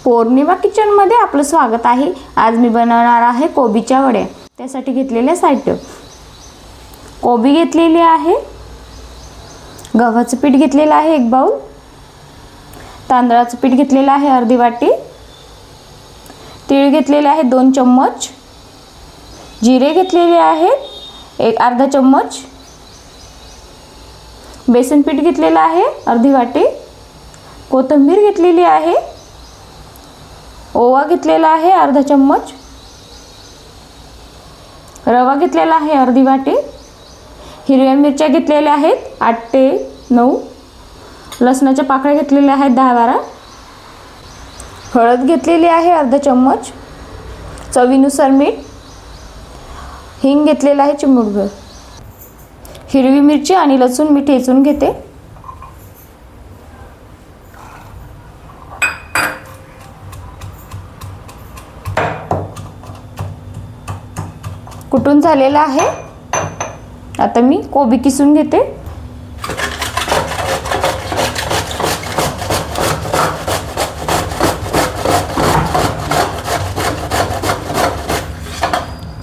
पौर्णिमा किचनमध्ये आपलं स्वागत आहे। आज मी बनवणार आहे कोबीच्या वड्या। त्यासाठी घेतलेले साहित्य: कोबी घेतलेली आहे, गव्हाचं पीठ घेतलेलं आहे 1 बाउल, तांदळाचं पीठ घेतलेलं आहे अर्धी वाटी, तीळ घेतलेले आहे 2 चम्मच, जिरे घेतलेले आहेत अर्धा चम्मच, बेसन पीठ घेतलेलं आहे अर्धी वाटी, कोथिंबीर घेतलेली आहे, ओवा घेतलेला आहे अर्धा चम्मच, रवा घेतलेला आहे अर्धी वाटी, हिरव्या मिरच्या घेतलेल्या आहेत 8 ते 9, लसणाच्या पाकळ्या घेतलेल्या आहेत 10-12, हळद घेतलेली आहे अर्धा चम्मच, चवीनुसार मीठ, हिंग घेतलेला आहे चिमूटभर, हिरवी मिरची आणि लसूण मी ठेचून घेते। कुटून झालेला आहे। आता मी कोबी किसून घेते।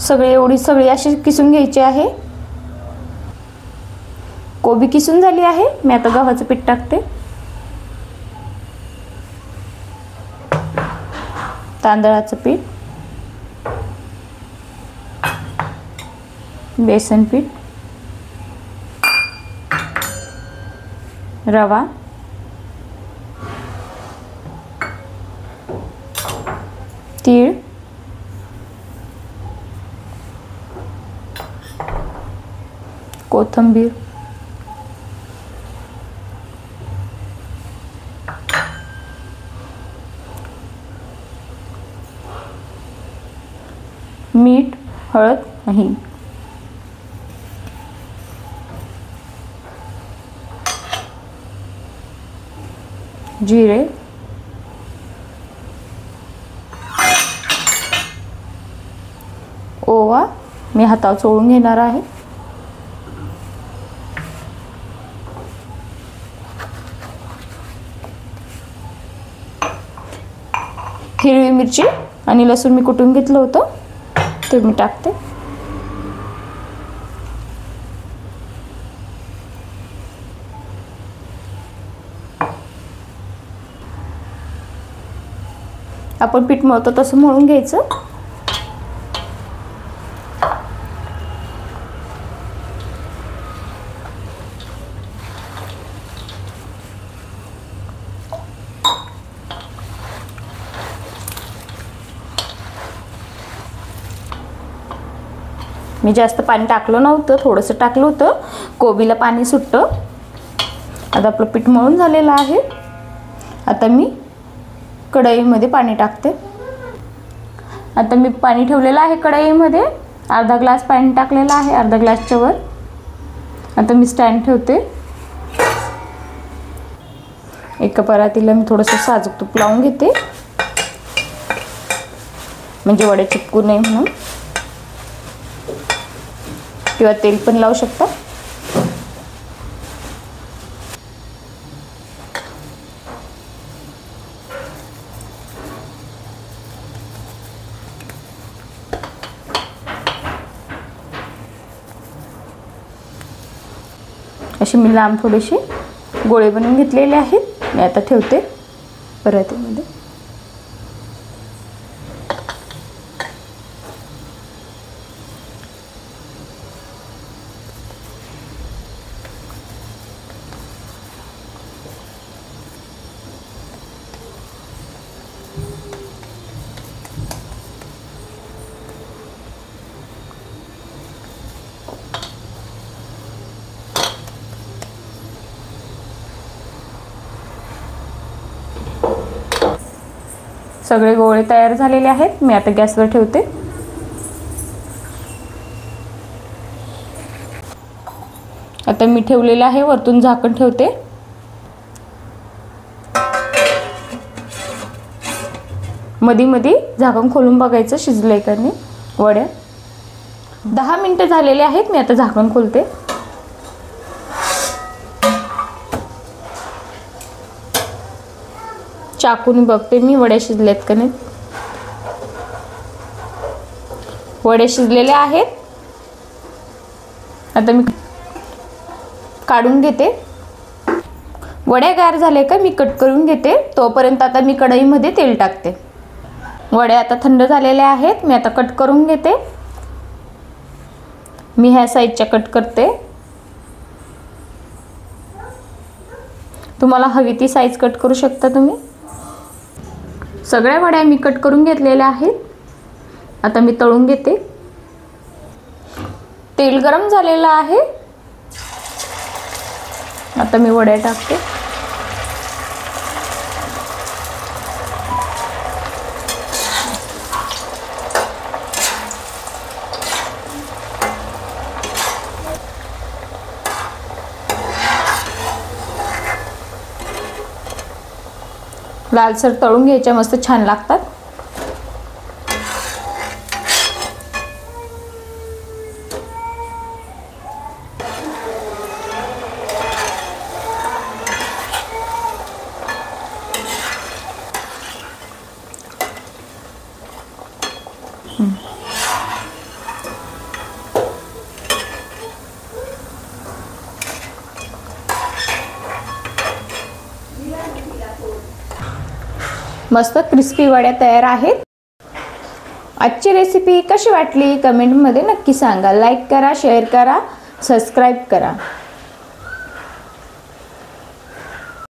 सगळी अशी किसून घ्यायची आहे। कोबी किसून झाली आहे। मी आता गव्हाचं पीठ टाकते, तांदळाचं पीठ, बेसन पीठ, रवा, तीळ, कोथिंबीर, मीठ, हळद आणि जिरे, ओवा मी हातावर चोळून घेणार आहे, हिरवी मिरची आणि लसूण मी कुटून घेतलं होतं ते मी टाकते। आपण पीठ मळतो तसं मळून घ्यायचं। मी जास्त पाणी टाकलं नव्हतं, थोडंसं टाकलं होतं, कोबीला पाणी सुटतं। आता आपलं पीठ मळून झालेलं आहे। आता मी कढईमध्ये पाणी टाकते। आता मी पाणी ठेवलेलं आहे कढईमध्ये, अर्धा ग्लास पाणी टाकलेलं आहे, अर्धा ग्लासच्या वर। आता मी स्टँड ठेवते। एका परातीला मी थोडंसं साजूक तूप लावून घेते, म्हणजे वडे चिपकू नये म्हणून, किंवा तेल पण लावू शकता। असे मी लांब थोडेसे गोळे बनवून घेतलेले आहेत। मी आता ठेवते परातीमध्ये। सगळे गोळे तयार झालेले आहेत। मी आता गॅसवर ठेवते। आता मी ठेवलेलं आहे, वरतून झाकण ठेवते। मध्ये मध्ये झाकण खोलून बघायचं शिजलंय का नाही वड्या। 10 मिनिटं झालेले आहेत। मी आता झाकण खोलते। चाकूने बघते मी वड्या शिजलेत का नाही. वडे शिजलेले आहेत. आता मी काढून घेते. वड्या गार झाले का मी कट करून घेते. तोपर्यंत आता मी कढईमध्ये तेल टाकते. वड्या आता थंड झालेले आहेत. मी आता कट करून घेते. मी ह्या साईजच्या कट करते. तुम्हाला हवी ती साईज कट करू शकता तुम्ही. सगळ्या वड्या मी कट करून घेतलेल्या आहेत. आता मी तळून घेते. तेल गरम झालेलं आहे. आता मी वड्या टाकते. लालसर तळून घ्यायच्या, मस्त छान लागतात. मस्त क्रिस्पी वड्या तयार आहेत. आजची रेसिपी कशी वाटली कमेंटमध्ये नक्की सांगा. लाईक करा, शेअर करा, सबस्क्राईब करा.